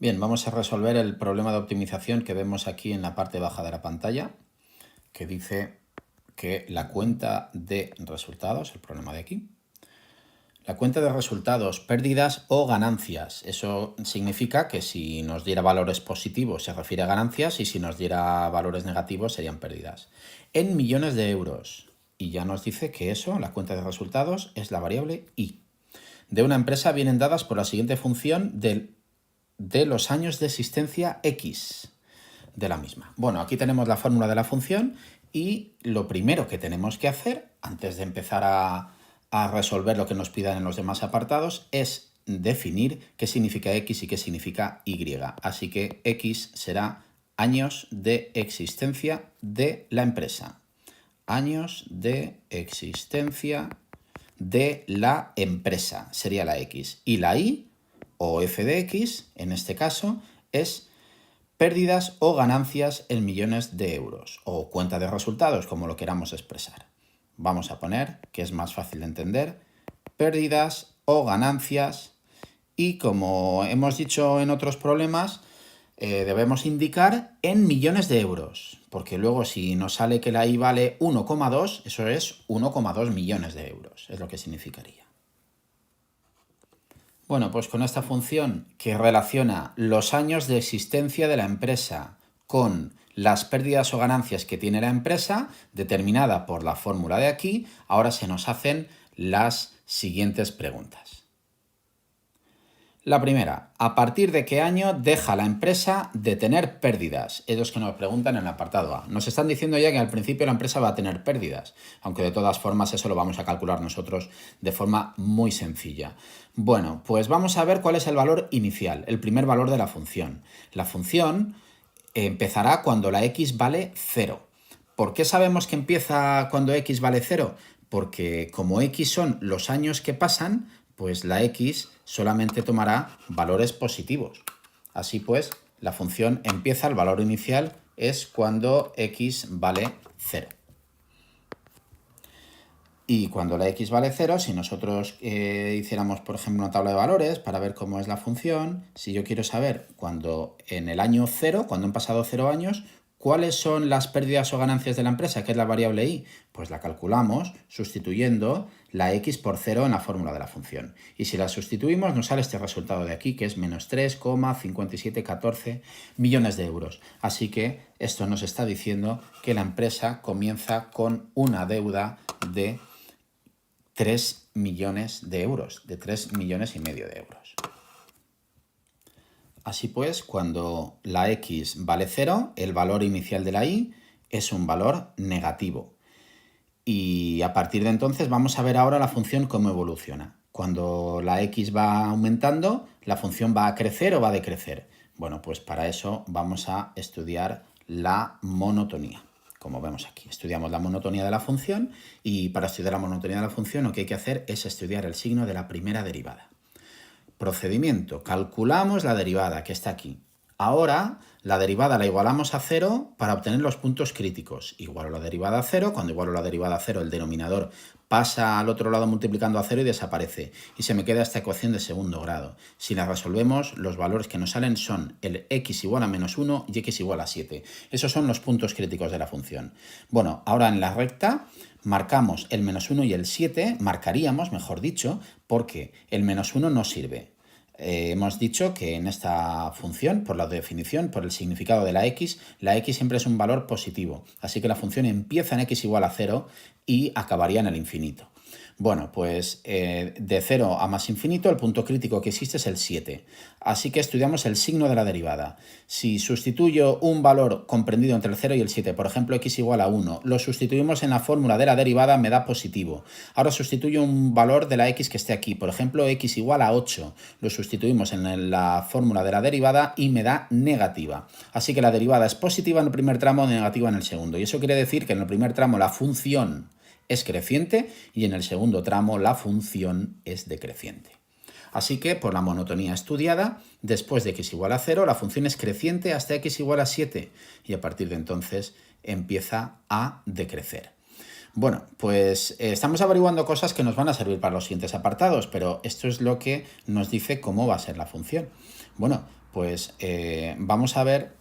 Bien, vamos a resolver el problema de optimización que vemos aquí en la parte baja de la pantalla, que dice que la cuenta de resultados, el problema de aquí, la cuenta de resultados, pérdidas o ganancias. Eso significa que si nos diera valores positivos se refiere a ganancias y si nos diera valores negativos serían pérdidas. En millones de euros. Y ya nos dice que eso, la cuenta de resultados, es la variable I. De una empresa vienen dadas por la siguiente función de los años de existencia X de la misma. Bueno, aquí tenemos la fórmula de la función y lo primero que tenemos que hacer antes de empezar a resolver lo que nos pidan en los demás apartados es definir qué significa X y qué significa Y. Así que X será años de existencia de la empresa. Años de existencia de la empresa sería la X. Y la Y, o f de X, en este caso, es pérdidas o ganancias en millones de euros, o cuenta de resultados, como lo queramos expresar. Vamos a poner, que es más fácil de entender, pérdidas o ganancias, y como hemos dicho en otros problemas, debemos indicar en millones de euros, porque luego si nos sale que la I vale 1,2, eso es 1,2 millones de euros, es lo que significaría. Bueno, pues con esta función que relaciona los años de existencia de la empresa con las pérdidas o ganancias que tiene la empresa, determinada por la fórmula de aquí, ahora se nos hacen las siguientes preguntas. La primera, ¿a partir de qué año deja la empresa de tener pérdidas? Es lo que nos preguntan en el apartado A. Nos están diciendo ya que al principio la empresa va a tener pérdidas, aunque de todas formas eso lo vamos a calcular nosotros de forma muy sencilla. Bueno, pues vamos a ver cuál es el valor inicial, el primer valor de la función. La función empezará cuando la X vale 0. ¿Por qué sabemos que empieza cuando X vale 0? Porque como X son los años que pasan, pues la X solamente tomará valores positivos. Así pues, la función empieza, el valor inicial es cuando X vale 0. Y cuando la X vale 0, si nosotros hiciéramos, por ejemplo, una tabla de valores para ver cómo es la función, si yo quiero saber cuando en el año 0, cuando han pasado 0 años, ¿cuáles son las pérdidas o ganancias de la empresa? ¿Qué es la variable Y? Pues la calculamos sustituyendo la X por 0 en la fórmula de la función. Y si la sustituimos nos sale este resultado de aquí, que es menos 3,5714 millones de euros. Así que esto nos está diciendo que la empresa comienza con una deuda de 3 millones de euros, de 3 millones y medio de euros. Así pues, cuando la X vale 0, el valor inicial de la Y es un valor negativo. Y a partir de entonces vamos a ver ahora la función cómo evoluciona. Cuando la X va aumentando, ¿la función va a crecer o va a decrecer? Bueno, pues para eso vamos a estudiar la monotonía. Como vemos aquí, estudiamos la monotonía de la función y para estudiar la monotonía de la función lo que hay que hacer es estudiar el signo de la primera derivada. Procedimiento, calculamos la derivada que está aquí. Ahora la derivada la igualamos a 0 para obtener los puntos críticos. Igualo la derivada a 0, cuando igualo la derivada a 0 el denominador pasa al otro lado multiplicando a 0 y desaparece. Y se me queda esta ecuación de segundo grado. Si la resolvemos, los valores que nos salen son el x igual a menos 1 y x igual a 7. Esos son los puntos críticos de la función. Bueno, ahora en la recta marcamos el menos 1 y el 7, marcaríamos, mejor dicho, porque el menos 1 no sirve. Hemos dicho que en esta función, por la definición, por el significado de la X siempre es un valor positivo. Así que la función empieza en X igual a 0 y acabaría en el infinito. Bueno, pues de 0 a más infinito el punto crítico que existe es el 7. Así que estudiamos el signo de la derivada. Si sustituyo un valor comprendido entre el 0 y el 7, por ejemplo x igual a 1, lo sustituimos en la fórmula de la derivada, me da positivo. Ahora sustituyo un valor de la x que esté aquí, por ejemplo x igual a 8. Lo sustituimos en la fórmula de la derivada y me da negativa. Así que la derivada es positiva en el primer tramo, negativa en el segundo. Y eso quiere decir que en el primer tramo la función es creciente y en el segundo tramo la función es decreciente. Así que por la monotonía estudiada, después de x igual a 0, la función es creciente hasta x igual a 7 y a partir de entonces empieza a decrecer. Bueno, pues estamos averiguando cosas que nos van a servir para los siguientes apartados, pero esto es lo que nos dice cómo va a ser la función. Bueno, Pues vamos a ver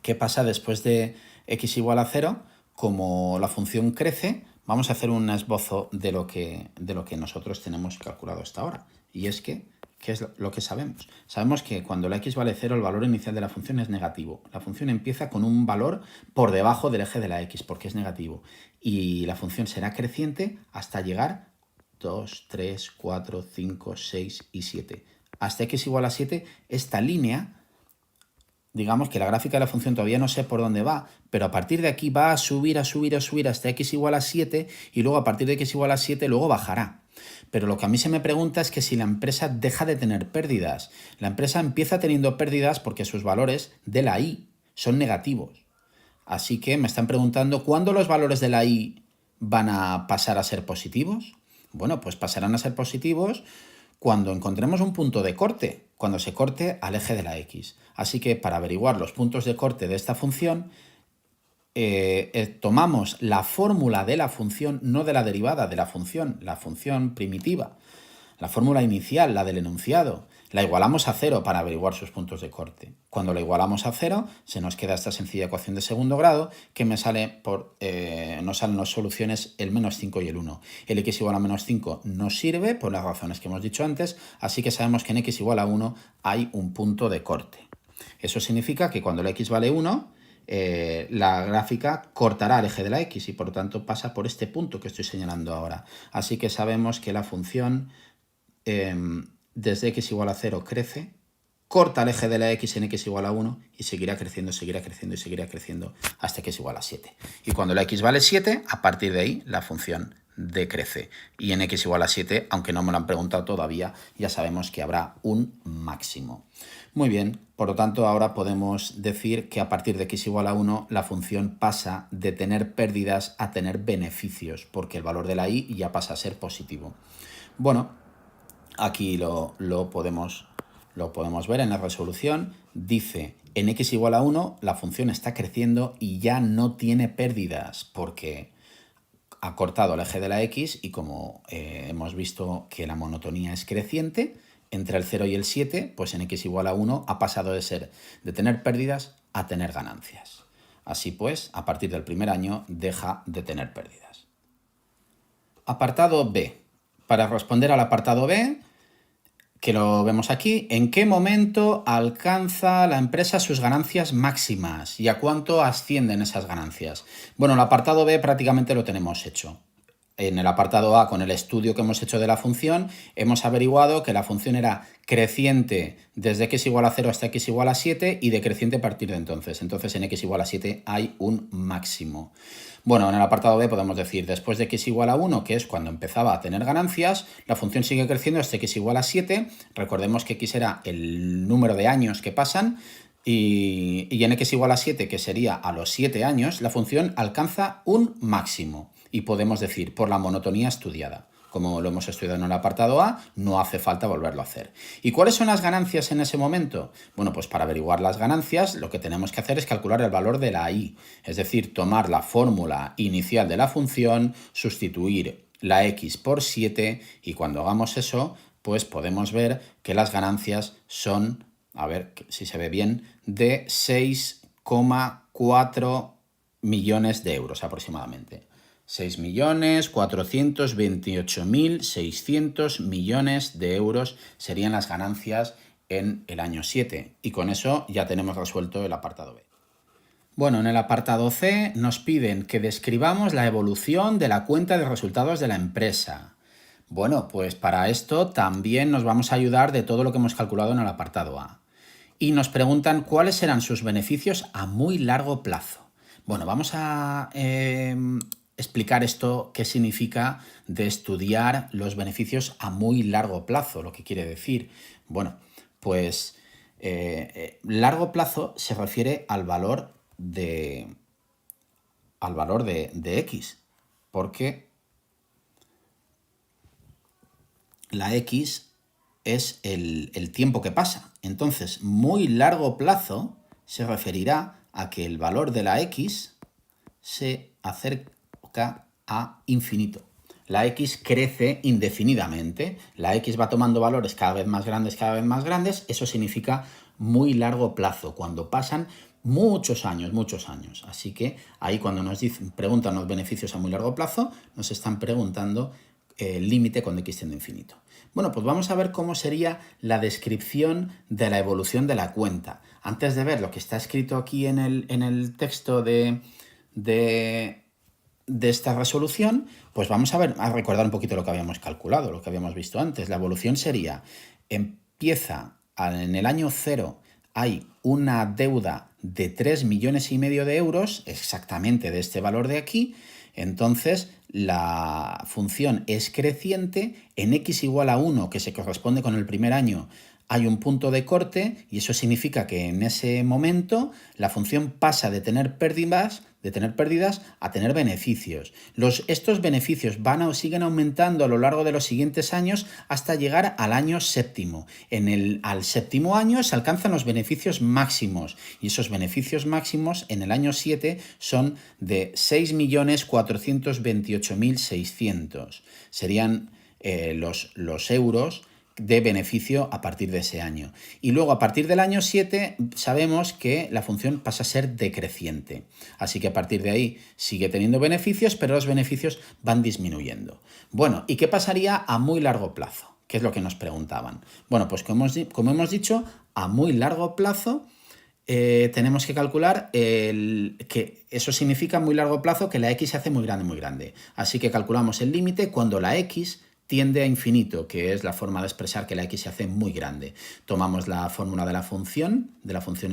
qué pasa después de x igual a 0. Como la función crece, vamos a hacer un esbozo de lo que nosotros tenemos calculado hasta ahora. Y es que, ¿qué es lo que sabemos? Sabemos que cuando la x vale 0, el valor inicial de la función es negativo. La función empieza con un valor por debajo del eje de la x, porque es negativo. Y la función será creciente hasta llegar 2, 3, 4, 5, 6 y 7. Hasta x igual a 7, esta línea, digamos que la gráfica de la función todavía no sé por dónde va, pero a partir de aquí va a subir, a subir, a subir hasta x igual a 7 y luego a partir de x igual a 7 luego bajará. Pero lo que a mí se me pregunta es que si la empresa deja de tener pérdidas. La empresa empieza teniendo pérdidas porque sus valores de la y son negativos. Así que me están preguntando ¿cuándo los valores de la y van a pasar a ser positivos? Bueno, pues pasarán a ser positivos cuando encontremos un punto de corte, cuando se corte al eje de la x. Así que para averiguar los puntos de corte de esta función, tomamos la fórmula de la función, no de la derivada de la función primitiva, la fórmula inicial, la del enunciado, la igualamos a 0 para averiguar sus puntos de corte. Cuando la igualamos a 0, se nos queda esta sencilla ecuación de segundo grado que nos salen las soluciones el menos 5 y el 1. El x igual a menos 5 no sirve por las razones que hemos dicho antes, así que sabemos que en x igual a 1 hay un punto de corte. Eso significa que cuando la x vale 1, la gráfica cortará el eje de la x y por lo tanto pasa por este punto que estoy señalando ahora. Así que sabemos que la función desde x igual a 0 crece, corta el eje de la x en x igual a 1 y seguirá creciendo y seguirá creciendo hasta x igual a 7. Y cuando la x vale 7, a partir de ahí la función decrece. Y en x igual a 7, aunque no me lo han preguntado todavía, ya sabemos que habrá un máximo. Muy bien, por lo tanto ahora podemos decir que a partir de x igual a 1 la función pasa de tener pérdidas a tener beneficios, porque el valor de la y ya pasa a ser positivo. Bueno, aquí lo podemos ver en la resolución. Dice, en x igual a 1 la función está creciendo y ya no tiene pérdidas porque ha cortado el eje de la x y como hemos visto que la monotonía es creciente, entre el 0 y el 7, pues en x igual a 1 ha pasado de tener pérdidas a tener ganancias. Así pues, a partir del primer año deja de tener pérdidas. Apartado B. Para responder al apartado B, que lo vemos aquí, ¿en qué momento alcanza la empresa sus ganancias máximas y a cuánto ascienden esas ganancias? Bueno, el apartado B prácticamente lo tenemos hecho. En el apartado A, con el estudio que hemos hecho de la función, hemos averiguado que la función era creciente desde x igual a 0 hasta x igual a 7 y decreciente a partir de entonces. Entonces en x igual a 7 hay un máximo. Bueno, en el apartado B podemos decir, después de x igual a 1, que es cuando empezaba a tener ganancias, la función sigue creciendo hasta x igual a 7. Recordemos que x era el número de años que pasan, y en x igual a 7, que sería a los 7 años, la función alcanza un máximo. Y podemos decir, por la monotonía estudiada. Como lo hemos estudiado en el apartado A, no hace falta volverlo a hacer. ¿Y cuáles son las ganancias en ese momento? Bueno, pues para averiguar las ganancias, lo que tenemos que hacer es calcular el valor de la y. Es decir, tomar la fórmula inicial de la función, sustituir la x por 7, y cuando hagamos eso, pues podemos ver que las ganancias son, a ver si se ve bien, de 6,4 millones de euros aproximadamente. 6.428.600 millones de euros serían las ganancias en el año 7. Y con eso ya tenemos resuelto el apartado B. Bueno, en el apartado C nos piden que describamos la evolución de la cuenta de resultados de la empresa. Bueno, pues para esto también nos vamos a ayudar de todo lo que hemos calculado en el apartado A. Y nos preguntan cuáles serán sus beneficios a muy largo plazo. Bueno, vamos a explicar esto, qué significa de estudiar los beneficios a muy largo plazo, lo que quiere decir. Bueno, pues largo plazo se refiere al valor de x, porque la x es el tiempo que pasa. Entonces, muy largo plazo se referirá a que el valor de la x se acerca a infinito. La x crece indefinidamente. La x va tomando valores cada vez más grandes, eso significa muy largo plazo, cuando pasan muchos años, muchos años. Así que ahí cuando nos preguntan los beneficios a muy largo plazo, nos están preguntando el límite cuando x tiende a infinito. Bueno, pues vamos a ver cómo sería la descripción de la evolución de la cuenta. Antes de ver lo que está escrito aquí en el texto de esta resolución, pues vamos a recordar un poquito lo que habíamos calculado, lo que habíamos visto antes. La evolución sería, empieza en el año 0, hay una deuda de 3,5 millones de euros, exactamente de este valor de aquí. Entonces la función es creciente, en x igual a 1, que se corresponde con el primer año, hay un punto de corte y eso significa que en ese momento la función pasa de tener pérdidas a tener beneficios. Estos beneficios siguen aumentando a lo largo de los siguientes años hasta llegar al año séptimo. Al séptimo año se alcanzan los beneficios máximos y esos beneficios máximos en el año 7 son de 6.428.600. Serían los euros de beneficio a partir de ese año. Y luego a partir del año 7 sabemos que la función pasa a ser decreciente. Así que a partir de ahí sigue teniendo beneficios, pero los beneficios van disminuyendo. Bueno, ¿y qué pasaría a muy largo plazo? ¿Qué es lo que nos preguntaban? Bueno, pues como hemos dicho, a muy largo plazo tenemos que calcular que eso significa a muy largo plazo que la x se hace muy grande, muy grande. Así que calculamos el límite cuando la x tiende a infinito, que es la forma de expresar que la x se hace muy grande. Tomamos la fórmula de la función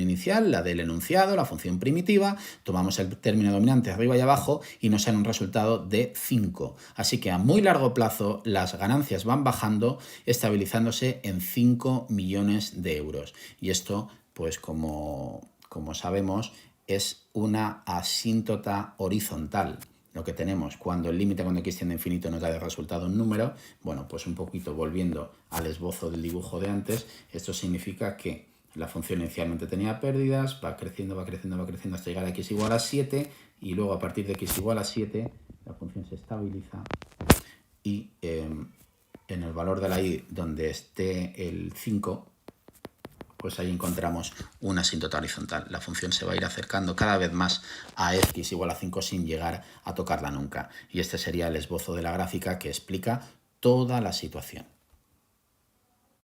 inicial, la del enunciado, la función primitiva, tomamos el término dominante arriba y abajo y nos sale un resultado de 5. Así que a muy largo plazo las ganancias van bajando, estabilizándose en 5 millones de euros. Y esto, pues como sabemos, es una asíntota horizontal. Lo que tenemos cuando el límite cuando x tiende a infinito nos da de resultado un número, bueno, pues un poquito volviendo al esbozo del dibujo de antes, esto significa que la función inicialmente tenía pérdidas, va creciendo hasta llegar a x igual a 7 y luego a partir de x igual a 7 la función se estabiliza y en el valor de la y donde esté el 5, pues ahí encontramos una asíntota horizontal. La función se va a ir acercando cada vez más a x igual a 5 sin llegar a tocarla nunca. Y este sería el esbozo de la gráfica que explica toda la situación.